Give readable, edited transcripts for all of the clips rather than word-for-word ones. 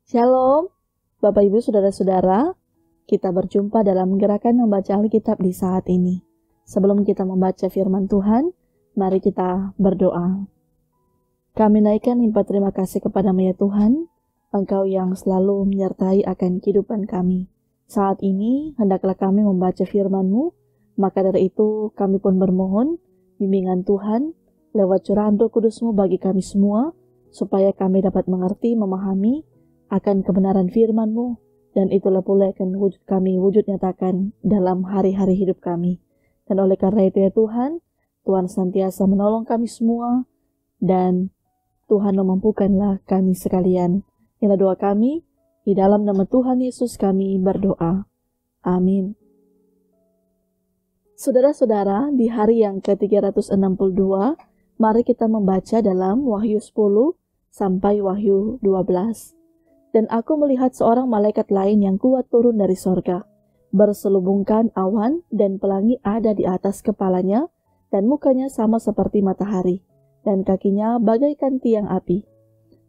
Shalom, Bapak Ibu Saudara-saudara, kita berjumpa dalam gerakan membaca Alkitab di saat ini. Sebelum kita membaca firman Tuhan, mari kita berdoa. Kami naikkan limpah terima kasih kepada-Mu ya Tuhan, Engkau yang selalu menyertai akan kehidupan kami. Saat ini, hendaklah kami membaca firman-Mu, maka dari itu kami pun bermohon bimbingan Tuhan lewat curahan Roh Kudus-Mu bagi kami semua, supaya kami dapat mengerti, memahami akan kebenaran firman-Mu, dan itulah pula akan kami wujud nyatakan dalam hari-hari hidup kami. Dan oleh karena itu ya Tuhan, Tuhan senantiasa menolong kami semua, dan Tuhan memampukanlah kami sekalian. Inilah doa kami, di dalam nama Tuhan Yesus kami berdoa. Amin. Saudara-saudara, di hari yang ke-362, mari kita membaca dalam Wahyu 10 sampai Wahyu 12. Dan aku melihat seorang malaikat lain yang kuat turun dari sorga, berselubungkan awan dan pelangi ada di atas kepalanya, dan mukanya sama seperti matahari, dan kakinya bagaikan tiang api.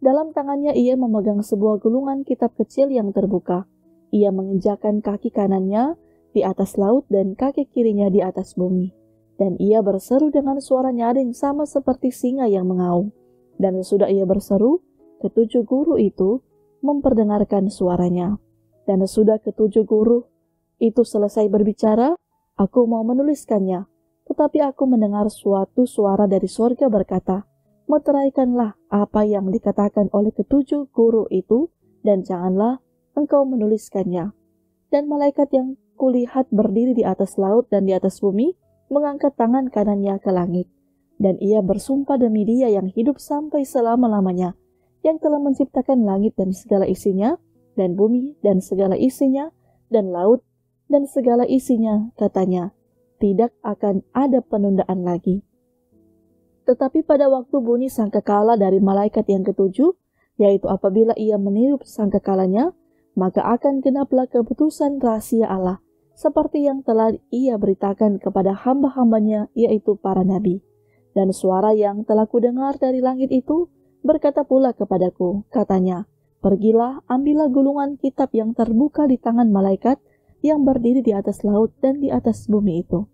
Dalam tangannya ia memegang sebuah gulungan kitab kecil yang terbuka. Ia menginjakkan kaki kanannya di atas laut dan kaki kirinya di atas bumi. Dan ia berseru dengan suara nyaring sama seperti singa yang mengaum. Dan sesudah ia berseru, ketujuh guru itu memperdengarkan suaranya. Dan sesudah ketujuh guru itu selesai berbicara, aku mau menuliskannya. Tetapi aku mendengar suatu suara dari surga berkata, meteraikanlah apa yang dikatakan oleh ketujuh guru itu, dan janganlah engkau menuliskannya. Dan malaikat yang kulihat berdiri di atas laut dan di atas bumi, mengangkat tangan kanannya ke langit. Dan ia bersumpah demi Dia yang hidup sampai selama-lamanya, yang telah menciptakan langit dan segala isinya, dan bumi dan segala isinya, dan laut dan segala isinya, katanya, tidak akan ada penundaan lagi. Tetapi pada waktu bunyi sangkakala dari malaikat yang ketujuh, yaitu apabila ia meniup sangkakalanya, maka akan genaplah keputusan rahasia Allah, seperti yang telah ia beritakan kepada hamba-hambanya, yaitu para nabi. Dan suara yang telah kudengar dari langit itu, berkata pula kepadaku, katanya, pergilah, ambillah gulungan kitab yang terbuka di tangan malaikat yang berdiri di atas laut dan di atas bumi itu.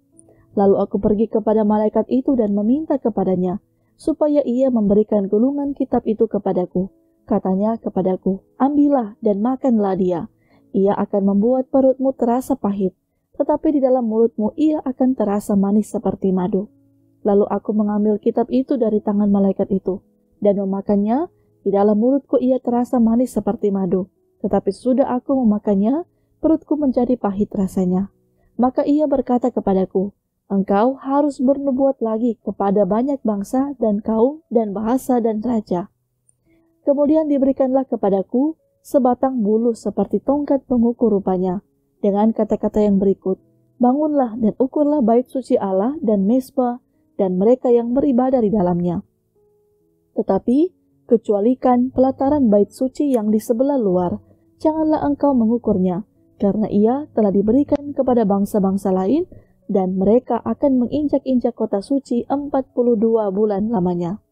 Lalu aku pergi kepada malaikat itu dan meminta kepadanya, supaya ia memberikan gulungan kitab itu kepadaku. Katanya kepadaku, ambillah dan makanlah dia. Ia akan membuat perutmu terasa pahit, tetapi di dalam mulutmu ia akan terasa manis seperti madu. Lalu aku mengambil kitab itu dari tangan malaikat itu, dan memakannya. Di dalam mulutku ia terasa manis seperti madu, tetapi sudah aku memakannya, perutku menjadi pahit rasanya. Maka ia berkata kepadaku, engkau harus bernubuat lagi kepada banyak bangsa dan kaum dan bahasa dan raja. Kemudian diberikanlah kepadaku sebatang bulu seperti tongkat pengukur rupanya, dengan kata-kata yang berikut, bangunlah dan ukurlah bait suci Allah dan mezbah dan mereka yang beribadah di dalamnya. Tetapi, kecualikan pelataran bait suci yang di sebelah luar, janganlah engkau mengukurnya, karena ia telah diberikan kepada bangsa-bangsa lain, dan mereka akan menginjak-injak kota suci 42 bulan lamanya.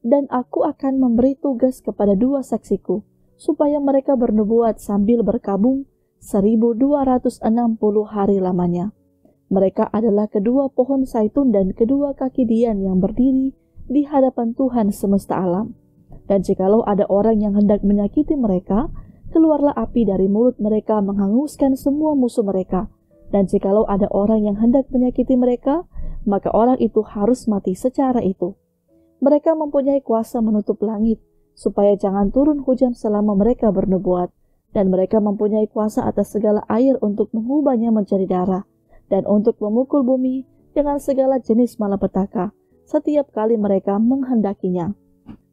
Dan aku akan memberi tugas kepada dua saksiku, supaya mereka bernubuat sambil berkabung 1260 hari lamanya. Mereka adalah kedua pohon zaitun dan kedua kaki dian yang berdiri di hadapan Tuhan semesta alam. Dan jikalau ada orang yang hendak menyakiti mereka, keluarlah api dari mulut mereka menghanguskan semua musuh mereka. Dan jikalau ada orang yang hendak menyakiti mereka, maka orang itu harus mati secara itu. Mereka mempunyai kuasa menutup langit, supaya jangan turun hujan selama mereka bernubuat. Dan mereka mempunyai kuasa atas segala air untuk mengubahnya menjadi darah, dan untuk memukul bumi dengan segala jenis malapetaka, setiap kali mereka menghendakinya.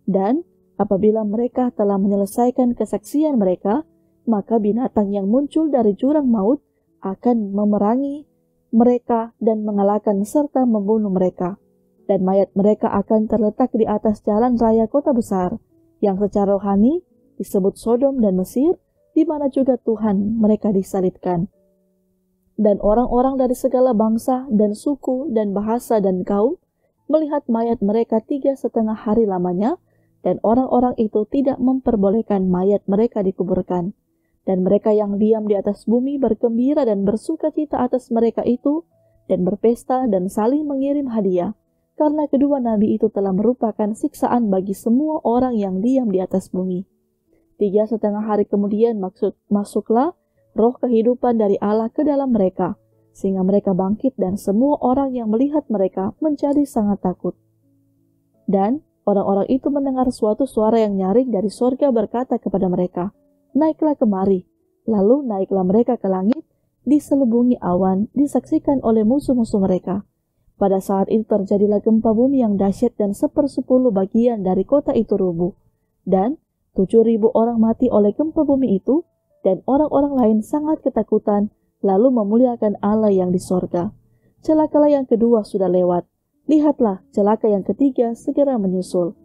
Dan apabila mereka telah menyelesaikan kesaksian mereka, maka binatang yang muncul dari jurang maut akan memerangi mereka dan mengalahkan serta membunuh mereka. Dan mayat mereka akan terletak di atas jalan raya kota besar, yang secara rohani disebut Sodom dan Mesir, di mana juga Tuhan mereka disalibkan. Dan orang-orang dari segala bangsa dan suku dan bahasa dan kaum melihat mayat mereka 3,5 hari lamanya, dan orang-orang itu tidak memperbolehkan mayat mereka dikuburkan. Dan mereka yang diam di atas bumi bergembira dan bersuka cita atas mereka itu, dan berpesta dan saling mengirim hadiah, karena kedua nabi itu telah merupakan siksaan bagi semua orang yang diam di atas bumi. 3,5 hari kemudian masuklah roh kehidupan dari Allah ke dalam mereka, sehingga mereka bangkit dan semua orang yang melihat mereka menjadi sangat takut. Dan orang-orang itu mendengar suatu suara yang nyaring dari sorga berkata kepada mereka, "Naiklah kemari." Lalu naiklah mereka ke langit, diselubungi awan, disaksikan oleh musuh-musuh mereka. Pada saat itu terjadilah gempa bumi yang dahsyat dan 1/10 bagian dari kota itu rubuh. Dan 7.000 orang mati oleh gempa bumi itu, dan orang-orang lain sangat ketakutan, lalu memuliakan Allah yang di sorga. Celakalah yang kedua sudah lewat. Lihatlah, celaka yang ketiga segera menyusul.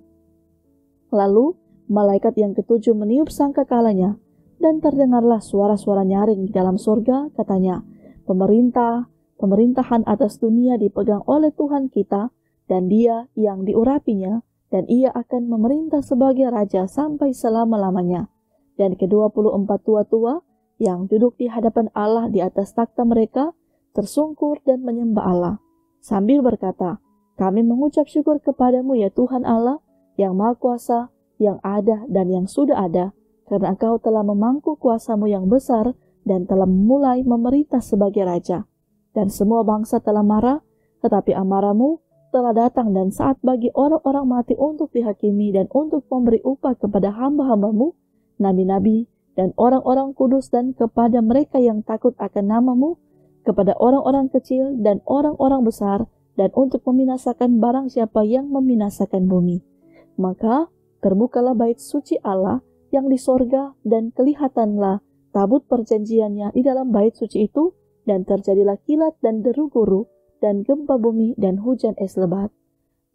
Lalu, malaikat yang ketujuh meniup sangkakalanya, dan terdengarlah suara-suara nyaring di dalam sorga, katanya, pemerintahan atas dunia dipegang oleh Tuhan kita, dan Dia yang diurapinya, dan Ia akan memerintah sebagai raja sampai selama-lamanya. Dan ke-24 tua-tua yang duduk di hadapan Allah di atas takhta mereka, tersungkur dan menyembah Allah, sambil berkata, "Kami mengucap syukur kepadamu ya Tuhan Allah, yang Maha Kuasa, yang ada dan yang sudah ada, karena Engkau telah memangku kuasamu yang besar dan telah memulai memerintah sebagai raja. Dan semua bangsa telah marah, tetapi amarahmu telah datang dan saat bagi orang-orang mati untuk dihakimi dan untuk memberi upah kepada hamba-hambamu, nabi-nabi dan orang-orang kudus, dan kepada mereka yang takut akan namamu, kepada orang-orang kecil dan orang-orang besar, dan untuk membinasakan barang siapa yang membinasakan bumi." Maka terbukalah bait suci Allah yang di sorga, dan kelihatanlah tabut perjanjiannya di dalam bait suci itu, dan terjadilah kilat dan deru guru, dan gempa bumi dan hujan es lebat.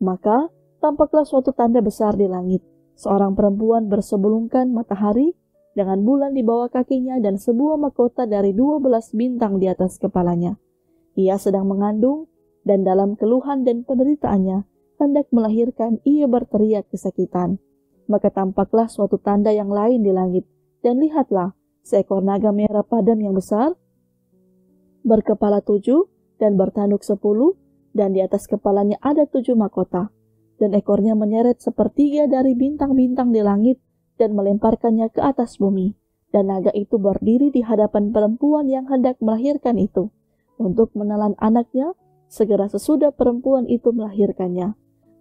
Maka tampaklah suatu tanda besar di langit, seorang perempuan bersebelungkan matahari dengan bulan di bawah kakinya dan sebuah mahkota dari 12 bintang di atas kepalanya. Ia sedang mengandung, dan dalam keluhan dan penderitaannya hendak melahirkan, ia berteriak kesakitan. Maka tampaklah suatu tanda yang lain di langit, dan lihatlah, seekor naga merah padam yang besar, berkepala 7 dan bertanduk 10, dan di atas kepalanya ada 7 mahkota, dan ekornya menyeret sepertiga dari bintang-bintang di langit dan melemparkannya ke atas bumi. Dan naga itu berdiri di hadapan perempuan yang hendak melahirkan itu, untuk menelan anaknya segera sesudah perempuan itu melahirkannya.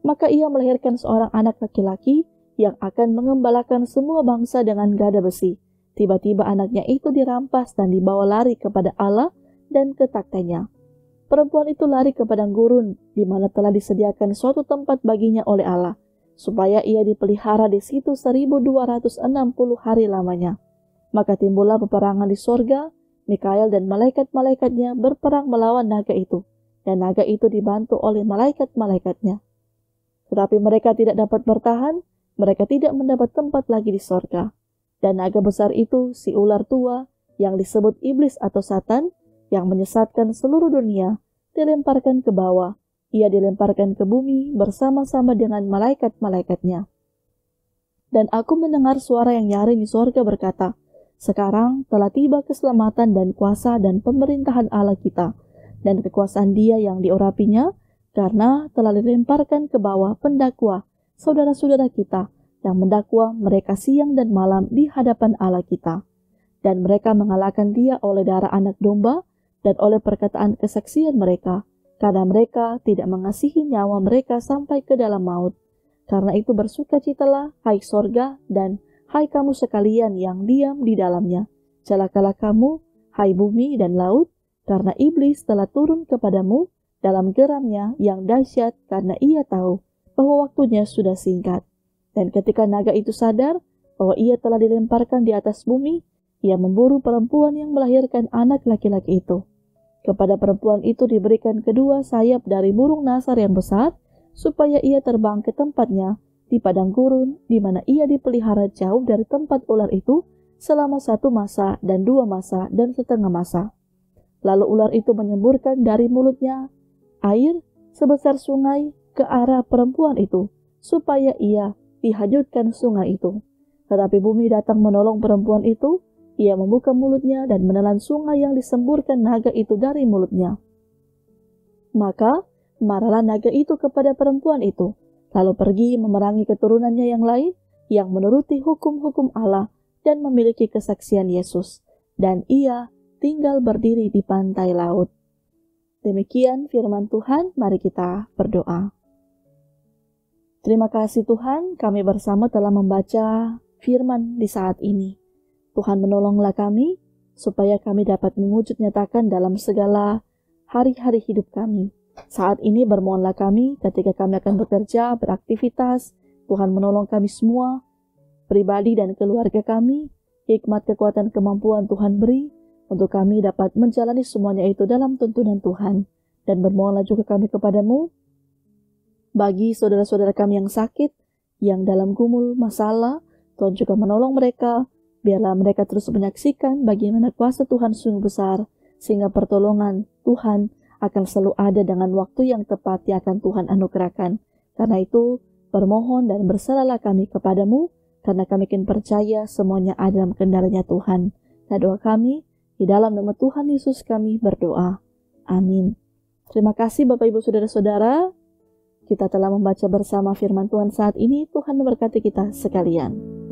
Maka ia melahirkan seorang anak laki-laki yang akan mengembalakan semua bangsa dengan gada besi. Tiba-tiba anaknya itu dirampas dan dibawa lari kepada Allah dan ke takhtanya. Perempuan itu lari ke padang gurun, di mana telah disediakan suatu tempat baginya oleh Allah, supaya ia dipelihara di situ 1260 hari lamanya. Maka timbullah peperangan di sorga, Mikael dan malaikat-malaikatnya berperang melawan naga itu, dan naga itu dibantu oleh malaikat-malaikatnya. Tetapi mereka tidak dapat bertahan, mereka tidak mendapat tempat lagi di sorga. Dan naga besar itu, si ular tua, yang disebut iblis atau Satan, yang menyesatkan seluruh dunia, dilemparkan ke bawah. Ia dilemparkan ke bumi bersama-sama dengan malaikat-malaikatnya. Dan aku mendengar suara yang nyaring di sorga berkata, "Sekarang telah tiba keselamatan dan kuasa dan pemerintahan Allah kita, dan kekuasaan Dia yang diurapinya, karena telah dilemparkan ke bawah pendakwa saudara-saudara kita yang mendakwa mereka siang dan malam di hadapan Allah kita. Dan mereka mengalahkan Dia oleh darah anak domba dan oleh perkataan kesaksian mereka, karena mereka tidak mengasihi nyawa mereka sampai ke dalam maut. Karena itu bersukacitalah, hai sorga, dan hai kamu sekalian yang diam di dalamnya. Celakalah kamu, hai bumi dan laut, karena iblis telah turun kepadamu dalam geramnya yang dahsyat, karena ia tahu bahwa waktunya sudah singkat." Dan ketika naga itu sadar bahwa ia telah dilemparkan di atas bumi, ia memburu perempuan yang melahirkan anak laki-laki itu. Kepada perempuan itu diberikan kedua sayap dari burung nasar yang besar, supaya ia terbang ke tempatnya di padang gurun, di mana ia dipelihara jauh dari tempat ular itu selama 1 masa dan 2 masa dan setengah masa. Lalu ular itu menyemburkan dari mulutnya air sebesar sungai ke arah perempuan itu, supaya ia dihanyutkan sungai itu. Tetapi bumi datang menolong perempuan itu. Ia membuka mulutnya dan menelan sungai yang disemburkan naga itu dari mulutnya. Maka marahlah naga itu kepada perempuan itu, lalu pergi memerangi keturunannya yang lain yang menuruti hukum-hukum Allah dan memiliki kesaksian Yesus. Dan ia tinggal berdiri di pantai laut. Demikian firman Tuhan, mari kita berdoa. Terima kasih Tuhan, kami bersama telah membaca firman di saat ini. Tuhan menolonglah kami, supaya kami dapat mewujud nyatakan dalam segala hari-hari hidup kami. Saat ini bermohonlah kami ketika kami akan bekerja, beraktivitas. Tuhan menolong kami semua, pribadi dan keluarga kami. Hikmat, kekuatan, kemampuan Tuhan beri, untuk kami dapat menjalani semuanya itu dalam tuntunan Tuhan. Dan bermohonlah juga kami kepadamu, bagi saudara-saudara kami yang sakit, yang dalam gumul masalah, Tuhan juga menolong mereka. Biarlah mereka terus menyaksikan bagaimana kuasa Tuhan sungguh besar, sehingga pertolongan Tuhan akan selalu ada dengan waktu yang tepat yang akan Tuhan anugerahkan. Karena itu, bermohon dan berserahlah kami kepadamu, karena kami yakin percaya semuanya ada dalam kendalinya Tuhan. Dan doa kami, di dalam nama Tuhan Yesus kami berdoa. Amin. Terima kasih Bapak Ibu Saudara-saudara. Kita telah membaca bersama firman Tuhan saat ini. Tuhan memberkati kita sekalian.